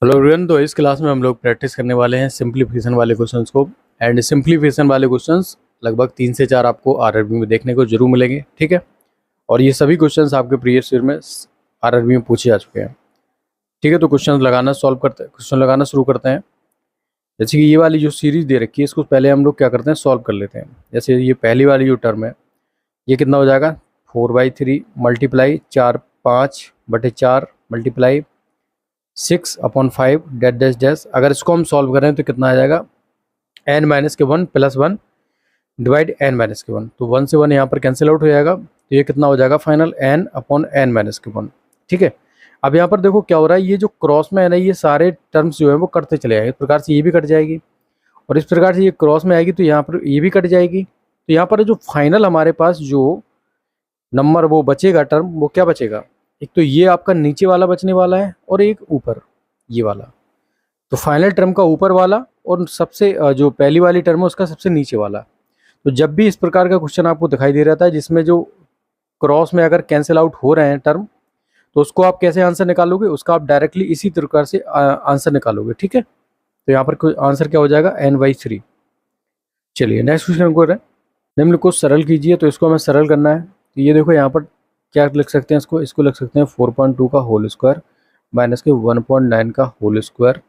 Hello everyone. तो इस class में हम लोग प्रैक्टिस करने वाले हैं सिंप्लीफिकेशन वाले क्वेश्चंस को। एंड सिंप्लीफिकेशन वाले क्वेश्चंस लगभग 3 से 4 आपको आरआरबी में देखने को जरूर मिलेंगे, ठीक है। और ये सभी क्वेश्चंस आपके प्रीवियस ईयर में आरआरबी में पूछे जा चुके हैं, ठीक है। तो क्वेश्चन लगाना शुरू करते हैं। जैसे कि ये वाली जो सीरीज दे रखी है, इसको पहले हम लोग क्या करते हैं, सॉल्व कर लेते हैं। जैसे ये पहली वाली जो टर्म है, ये कितना हो जाएगा, 4/3 multiply 4/5/4 multiply 6/5 dash dash dash. अगर इसको हम सॉल्व करें तो कितना आ जाएगा, n-1 + 1 डिवाइड n-1। तो 1 से 1 यहाँ पर कैंसिल आउट हो जाएगा, तो ये कितना हो जाएगा फाइनल n/n-1, ठीक है। अब यहाँ पर देखो क्या हो रहा है, ये जो क्रॉस में है ना, ये सारे टर्म्स जो है वो कटते चले जाएंगे। इस प्रकार से ये भी कट जाएगी और इस प्रकार से ये क्रॉस में आएगी तो यहाँ पर ये भी कट जाएगी। तो यहाँ पर जो फाइनल हमारे पास जो नंबर वो बचेगा टर्म, वो क्या बचेगा, एक तो ये आपका नीचे वाला बचने वाला है और एक ऊपर ये वाला। तो फाइनल टर्म का ऊपर वाला और सबसे जो पहली वाली टर्म है उसका सबसे नीचे वाला। तो जब भी इस प्रकार का क्वेश्चन आपको दिखाई दे रहा था जिसमें जो क्रॉस में अगर कैंसिल आउट हो रहे हैं टर्म, तो उसको आप कैसे आंसर निकालोगे, उसका आप डायरेक्टली इसी प्रकार से आंसर निकालोगे, ठीक है। तो यहाँ पर आंसर क्या हो जाएगा, n/3। चलिए नेक्स्ट क्वेश्चन को निम्न को सरल कीजिए। तो इसको हमें सरल करना है। तो ये देखो यहाँ पर क्या लिख सकते हैं, इसको लिख सकते हैं 4.2 का होल स्क्वायर माइनस के 1.9 का होल स्क्वायर,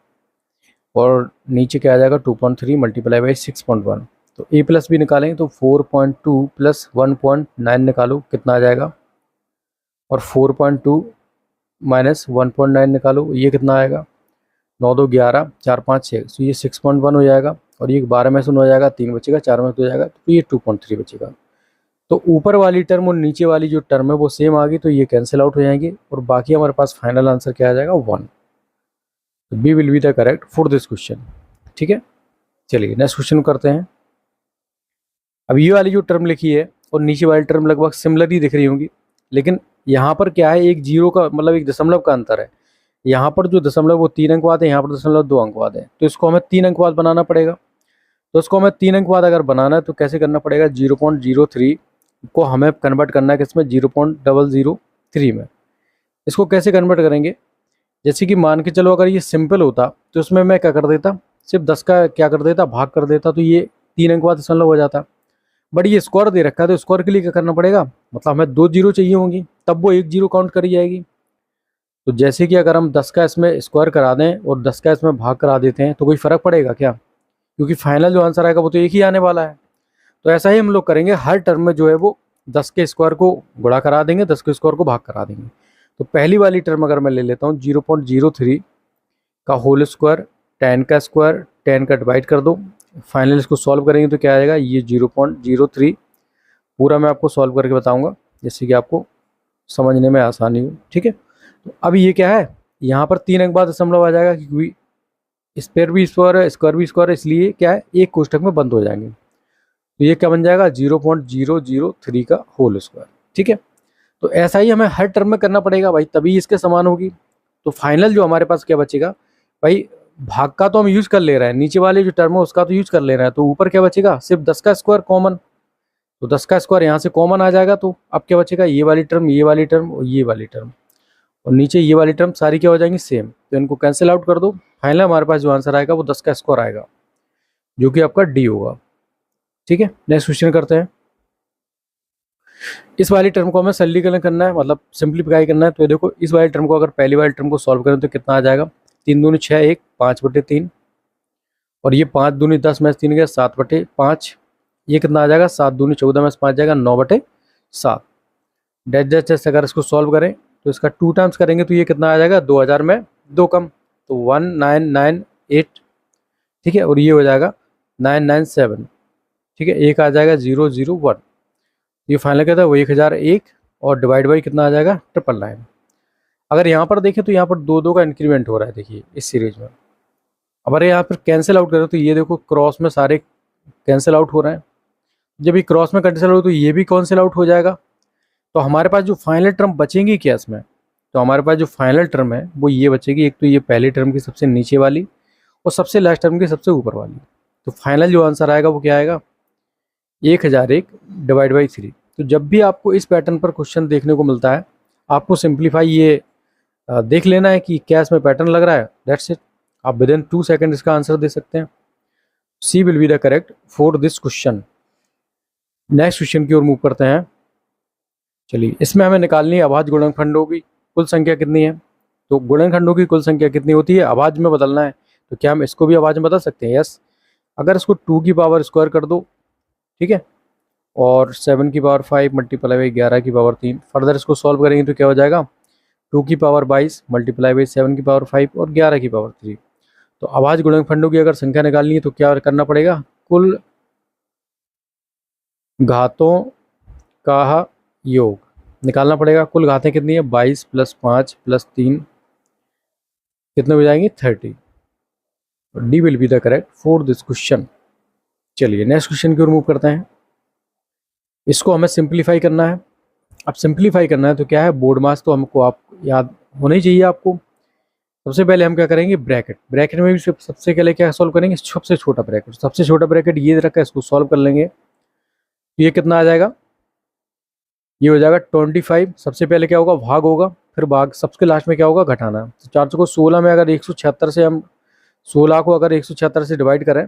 और नीचे क्या आ जाएगा 2.3 मल्टीप्लाई बाई 6.1। तो a प्लस भी निकालेंगे तो 4.2 + 1.9 निकालो कितना आ जाएगा, और 4.2 माइनस 1.9 निकालो ये कितना आएगा, 9 2 11 4 5 6। तो ये 6.1 हो जाएगा और ये 12 में से हो जाएगा, 3 बचेगा, 4 में से हो जाएगा, तो ये 2.3 बचेगा। तो ऊपर वाली टर्म और नीचे वाली जो टर्म है वो सेम आ गई, तो ये कैंसिल आउट हो जाएंगी और बाकी हमारे पास फाइनल आंसर क्या आ जाएगा, 1। तो B will be the correct for this question, ठीक है। चलिए नेक्स्ट क्वेश्चन करते हैं। अब ये वाली जो टर्म लिखी है और नीचे वाली टर्म लगभग सिमिलर ही दिख रही होंगी, लेकिन यहाँ पर क्या है, एक जीरो का मतलब एक दशमलव का अंतर है। यहाँ पर जो दशमलव वो 3 अंक बाद है, यहाँ पर दशमलव 2 अंक बाद है। तो इसको हमें 3 अंक बाद बनाना पड़ेगा। तो इसको हमें 3 अंक बाद अगर बनाना है तो कैसे करना पड़ेगा, 0.03 को हमें कन्वर्ट करना है किसमें, 0.003 में। इसको कैसे कन्वर्ट करेंगे, जैसे कि मान के चलो अगर ये सिंपल होता तो उसमें मैं क्या कर देता, सिर्फ 10 का क्या कर देता, भाग कर देता, तो ये 3 अंक बाद दशमलव हो जाता। बट ये स्क्वायर दे रखा है तो स्क्वायर के लिए क्या करना पड़ेगा, मतलब हमें 2 जीरो चाहिए होंगी, तब वो 1 जीरो काउंट करी जाएगी। तो जैसे कि अगर हम 10 का इसमें स्क्वायर करा दें और 10 का इसमें भाग करा देते हैं तो कोई फ़र्क पड़ेगा क्या, क्योंकि फाइनल जो आंसर आएगा वो तो एक ही आने वाला है। तो ऐसा ही हम लोग करेंगे, हर टर्म में जो है वो 10 के स्क्वायर को गुणा करा देंगे, 10 के स्क्वायर को भाग करा देंगे। तो पहली वाली टर्म अगर मैं ले लेता हूँ 0.03 का होल स्क्वायर, 10 का स्क्वायर, 10 का डिवाइड कर दो, फाइनल इसको सॉल्व करेंगे तो क्या आएगा, ये 0.03 पूरा मैं आपको सॉल्व करके बताऊंगा जिससे कि आपको समझने में आसानी हो, ठीक है। तो अब ये क्या है, यहाँ पर 3 अंक बाद दशमलव आ जाएगा क्योंकि स्क्वायर भी स्क्वायर है, स्क्वायर भी स्क्वायर है, इसलिए क्या है एक कोष्ठक में बंद हो जाएंगे। तो ये क्या बन जाएगा, 0.003 का होल स्क्वायर, ठीक है। तो ऐसा ही हमें हर टर्म में करना पड़ेगा भाई, तभी इसके समान होगी। तो फाइनल जो हमारे पास क्या बचेगा भाई, भाग का तो हम यूज कर ले रहे हैं, नीचे वाले जो टर्म है उसका तो यूज कर ले रहे हैं, तो ऊपर क्या बचेगा, सिर्फ 10 का स्क्वायर कॉमन। तो 10 का स्क्वायर यहाँ से कॉमन आ जाएगा, तो अब क्या बचेगा, ये वाली टर्म, ये वाली टर्म और ये वाली टर्म, और नीचे ये वाली टर्म सारी क्या हो जाएंगी, सेम। तो इनको कैंसिल आउट कर दो, फाइनल हमारे पास जो आंसर आएगा वो 10 का स्क्वायर आएगा, जो कि आपका डी होगा, ठीक है। नेक्स्ट क्वेश्चन करते हैं। इस वाली टर्म को हमें सरलीकरण करना है, मतलब सिंप्लीफाई करना है। तो देखो इस वाली टर्म को अगर पहली वाली टर्म को सॉल्व करें तो कितना आ जाएगा, 3 दूनी 6 1 5/3, और ये 5 दूनी 10 में 3 गया 7/5, ये कितना आ जाएगा, 7 दूनी 14 में 5 जाएगा 9/7। डैश डैश डैश अगर इसको सॉल्व करें तो इसका 2 टाइम्स करेंगे तो ये कितना आ जाएगा, 2000 में 2 कम, तो 1998, ठीक है, और ये हो जाएगा 997, ठीक है, एक आ जाएगा 001। ये फाइनल क्या था, वो 1001 और डिवाइड बाई कितना आ जाएगा, 999। अगर यहाँ पर देखें तो यहाँ पर 2 2 का इंक्रीमेंट हो रहा है, देखिए इस सीरीज में। अब अरे यहाँ पर कैंसिल आउट करें तो ये देखो क्रॉस में सारे कैंसिल आउट हो रहे हैं, जब ये क्रॉस में कैंसिल आउट तो ये भी कैंसिल आउट हो जाएगा। तो हमारे पास जो फाइनल टर्म बचेंगी क्या इसमें, तो हमारे पास जो फाइनल टर्म है वो ये बचेगी, एक तो ये पहली टर्म की सबसे नीचे वाली और सबसे लास्ट टर्म की सबसे ऊपर वाली। तो फाइनल जो आंसर आएगा वो क्या आएगा, 1001 डिवाइड बाई 3। तो जब भी आपको इस पैटर्न पर क्वेश्चन देखने को मिलता है, आपको सिंप्लीफाई ये देख लेना है कि क्या इसमें पैटर्न लग रहा है, दैट्स इट। आप विद इन 2 सेकेंड इसका आंसर दे सकते हैं। C will be the correct for this question. Next question की ओर मूव करते हैं। चलिए, इसमें हमें निकालनी है अभाज्य गुणनखंडों की कुल संख्या कितनी है। तो गुणनखंडों की कुल संख्या कितनी होती है, अभाज्य में बदलना है। तो क्या हम इसको भी अभाज्य में बदल सकते हैं? यस। अगर इसको 2 की पावर स्क्वायर कर दो, ठीक है, और 7 की पावर 5 मल्टीप्लाई बाई 11 की पावर 3, फर्दर इसको सॉल्व करेंगे तो क्या हो जाएगा, 2 की पावर 22 मल्टीप्लाई बाई 7 की पावर 5 और 11 की पावर 3। तो अभाज्य गुणनखंडों की अगर संख्या निकालनी है तो क्या करना पड़ेगा, कुल घातों का योग निकालना पड़ेगा। कुल घातें कितनी है, 22 प्लस 5 प्लस 3 कितने हो जाएंगे, 30। D will be the correct for this question. चलिए नेक्स्ट क्वेश्चन की ओर मूव करते हैं। इसको हमें सिंप्लीफाई करना है। अब सिंप्लीफाई करना है तो क्या है, बोर्ड मास तो हमको आप याद होना ही चाहिए आपको। सबसे पहले हम क्या करेंगे, ब्रैकेट। ब्रैकेट में भी सबसे पहले क्या सॉल्व करेंगे, सबसे छोटा ब्रैकेट। सबसे छोटा ब्रैकेट ये रखा है, इसको सॉल्व कर लेंगे। तो ये कितना आ जाएगा, ये हो जाएगा 25। सबसे पहले क्या होगा, भाग होगा, फिर भाग, सबके लास्ट में क्या होगा, घटाना। तो 400 को 16 में अगर 176 से हम 16 को अगर 176 से डिवाइड करें,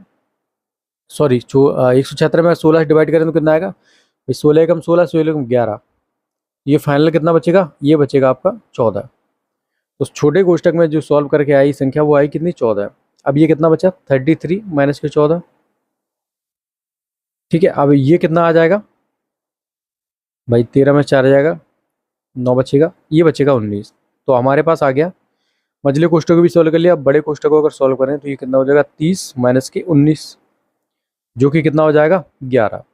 सॉरी 176 में 16 से डिवाइड करें तो कितना आएगा, 16 कम 16, 16 कम 11, ये फाइनल कितना बचेगा, ये बचेगा आपका 14। तो छोटे कोष्टक में जो सॉल्व करके आई संख्या वो आई कितनी, 14। अब ये कितना बचा, 33 माइनस के 14, ठीक है। अब ये कितना आ जाएगा भाई, 13 में 4 आ जाएगा, 9 बचेगा, ये बचेगा 19। तो हमारे पास आ गया। मझले कोष्टक को भी सॉल्व कर लिया। अब बड़े कोष्टक को अगर सॉल्व करें तो ये कितना हो जाएगा, 30 माइनस के 19, जो कि कितना हो जाएगा, 11।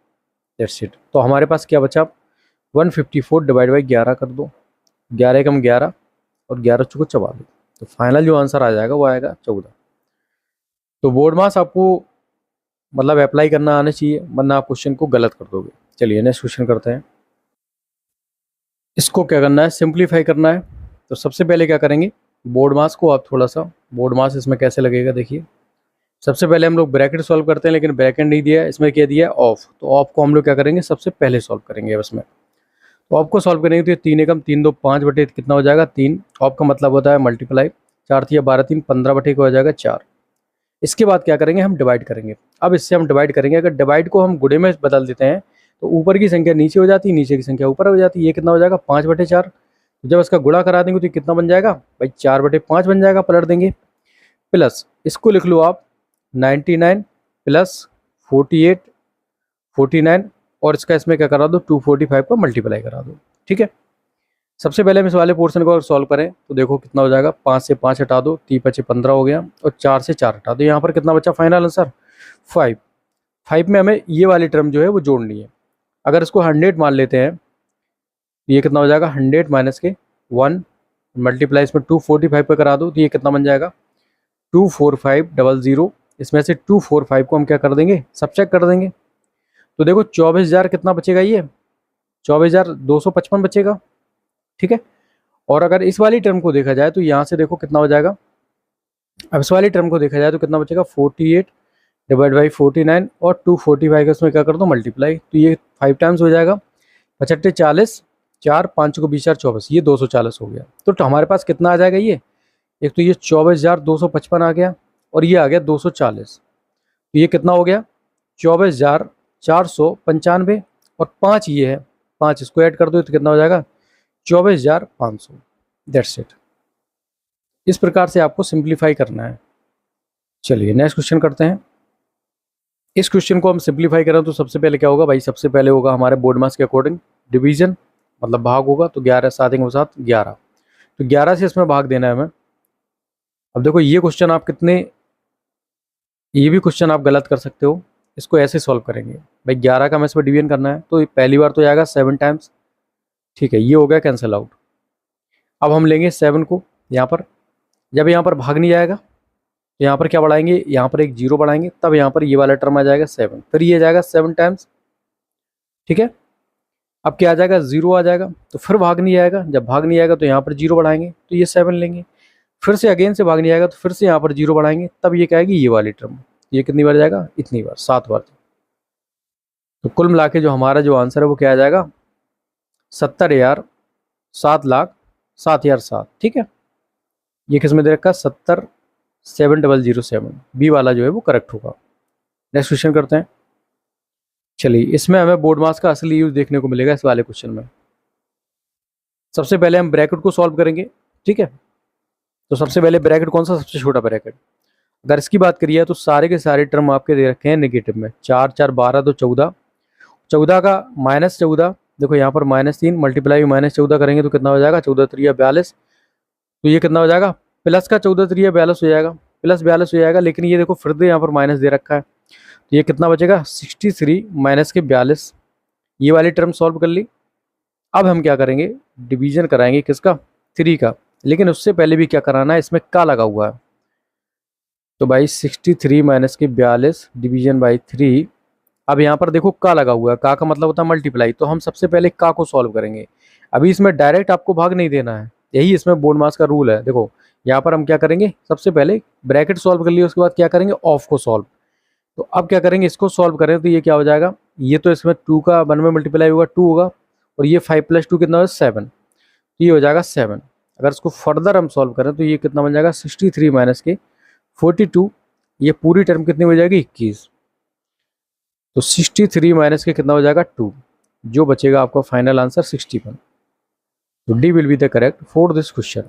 That's it. तो हमारे पास क्या बचा, 154 डिवाइड बाई 11 कर दो, 11 कम 11 और 11 चौको 44। तो फाइनल जो आंसर आ जाएगा वो आएगा 14। तो बोर्ड मास आपको मतलब अप्लाई करना आना चाहिए, वरना आप क्वेश्चन को गलत कर दोगे। चलिए नेक्स्ट क्वेश्चन करते हैं। इसको क्या करना है, सिंप्लीफाई करना है। तो सबसे पहले क्या करेंगे, बोर्ड मास को आप थोड़ा सा, बोर्ड मास इसमें कैसे लगेगा देखिए। सबसे पहले हम लोग ब्रैकेट सॉल्व करते हैं, लेकिन ब्रैकेट नहीं दिया है, इसमें क्या दिया है, ऑफ। तो ऑफ को हम लोग क्या करेंगे, सबसे पहले सॉल्व करेंगे। अब इसमें तो ऑफ को सॉल्व करेंगे तो ये 3 एकम 3 2 5 बटे कितना हो जाएगा, 3। ऑफ का मतलब होता है मल्टीप्लाई, 4 3 12 3 15 बटे को हो जाएगा 4। इसके बाद क्या करेंगे, हम डिवाइड करेंगे। अब इससे हम डिवाइड करेंगे, अगर डिवाइड को हम गुणे में बदल देते हैं तो ऊपर की संख्या नीचे हो जाती है, नीचे की संख्या ऊपर हो जाती है। ये कितना हो जाएगा, 5 बटे 4। तो जब इसका गुणा करा देंगे तो ये कितना बन जाएगा भाई, 4 बटे 5 बन जाएगा, पलट देंगे। प्लस इसको लिख लो आप 99 प्लस 48 49, और इसका इसमें क्या करा दो, 245 का मल्टीप्लाई करा दो, ठीक है। सबसे पहले हम इस वाले पोर्शन को अगर सॉल्व करें तो देखो कितना हो जाएगा, 5 से 5 हटा दो, 3 5 15 हो गया, और 4 से 4 हटा दो, यहाँ पर कितना बचा फाइनल आंसर, 5। 5 में हमें ये वाली टर्म जो है वो जोड़नी है। अगर इसको 100 मान लेते हैं तो ये कितना हो जाएगा, 100 माइनस के 1 मल्टीप्लाई इसमें 245 पे करा दो तो ये कितना बन जाएगा, 24500। इसमें से 245 को हम क्या कर देंगे, सब्ट्रैक्ट कर देंगे। तो देखो 24,000 कितना बचेगा, ये 24,255 बचेगा, ठीक है। और अगर इस वाली टर्म को देखा जाए तो यहाँ से देखो कितना हो जाएगा। अब इस वाली टर्म को देखा जाए तो कितना बचेगा, 48 डिवाइड बाई 49 और 245 का उसमें क्या कर दो मल्टीप्लाई, तो ये 5 टाइम्स हो जाएगा। 55 40, 4 5 को 20 4 24, ये 240 हो गया। तो हमारे पास कितना आ जाएगा, ये एक तो ये 24,255 आ गया, और ये आ गया 240। तो ये कितना हो गया, 24,495, और 5 ये है, 5 इसको ऐड कर दो तो कितना हो जाएगा, 24,500। That's it. इस प्रकार से आपको सिंप्लीफाई करना है। चलिए नेक्स्ट क्वेश्चन करते हैं। इस क्वेश्चन को हम सिंप्लीफाई करें तो सबसे पहले क्या होगा भाई, सबसे पहले होगा हमारे बोर्ड मास के अकॉर्डिंग डिवीजन, मतलब भाग होगा। तो 11 7 के साथ 11, तो 11 से इसमें भाग देना है हमें। अब देखो ये क्वेश्चन आप कितने, ये भी क्वेश्चन आप गलत कर सकते हो। इसको ऐसे सॉल्व करेंगे भाई, 11 का हमें इसमें डिवीजन करना है, तो पहली बार तो आएगा 7 टाइम्स, ठीक है, ये हो गया कैंसिल आउट। अब हम लेंगे 7 को यहाँ पर, जब यहाँ पर भाग नहीं जाएगा तो यहाँ पर क्या बढ़ाएंगे, यहाँ पर एक 0 बढ़ाएंगे, तब यहाँ पर ये वाला टर्म आ जाएगा 7, फिर ये जाएगा 7 टाइम्स, ठीक है। अब क्या आ जाएगा, 0 आ जाएगा, तो फिर भाग नहीं आएगा, जब भाग नहीं आएगा तो यहाँ पर 0 बढ़ाएंगे, तो ये 7 लेंगे, फिर से अगेन से भाग नहीं आएगा तो फिर से यहाँ पर 0 बढ़ाएंगे, तब ये क्या आएगी, ये वाली टर्म। ये कितनी बार जाएगा, इतनी बार, 7 बार। तो कुल मिला के जो हमारा जो आंसर है वो क्या आ जाएगा, 70,000 7,07,007, ठीक है। ये किस में दे रखा है 70,7,007, बी वाला जो है वो करेक्ट होगा। नेक्स्ट क्वेश्चन करते हैं। चलिए इसमें हमें बोर्ड मास का असली यूज देखने को मिलेगा इस वाले क्वेश्चन में। सबसे पहले हम ब्रैकेट को सॉल्व करेंगे, ठीक है। तो सबसे पहले ब्रैकेट कौन सा, सबसे छोटा ब्रैकेट। अगर इसकी बात करिए तो सारे के सारे टर्म आपके दे रखे हैं नेगेटिव में, 4 4 12 तो 14, 14 का -14, देखो यहाँ पर -3 मल्टीप्लाई -14 करेंगे तो कितना हो जाएगा, 14 3 42, तो ये कितना हो जाएगा, प्लस का 14 3 42 हो जाएगा, प्लस 42 हो जाएगा। लेकिन ये देखो फिर से यहाँ पर माइनस दे रखा है, तो ये कितना बचेगा 63 माइनस के 42, ये वाली टर्म सॉल्व कर ली। अब हम क्या करेंगे, डिवीजन कराएंगे किसका, 3 का। लेकिन उससे पहले भी क्या कराना है, इसमें का लगा हुआ है। तो भाई 63 माइनस के 42 डिवीजन बाई 3। अब यहाँ पर देखो का लगा हुआ है, का मतलब होता है मल्टीप्लाई, तो हम सबसे पहले का को सॉल्व करेंगे। अभी इसमें डायरेक्ट आपको भाग नहीं देना है, यही इसमें बोर्ड मास का रूल है। देखो यहाँ पर हम क्या करेंगे, सबसे पहले ब्रैकेट सॉल्व कर लिया, उसके बाद क्या करेंगे ऑफ को सॉल्व। तो अब क्या करेंगे, इसको सॉल्व करें तो ये क्या हो जाएगा, ये तो इसमें 2 का 1 में मल्टीप्लाई होगा 2 होगा, और ये 5 + 2 कितना होगा 7, तो ये हो जाएगा 7। अगर इसको फर्दर हम सॉल्व करें तो ये कितना बन जाएगा 63 माइनस के 42, ये पूरी टर्म कितनी हो जाएगी 21, तो 63 माइनस के कितना हो जाएगा 2, जो बचेगा आपका फाइनल आंसर 61। तो D will be the correct for this question.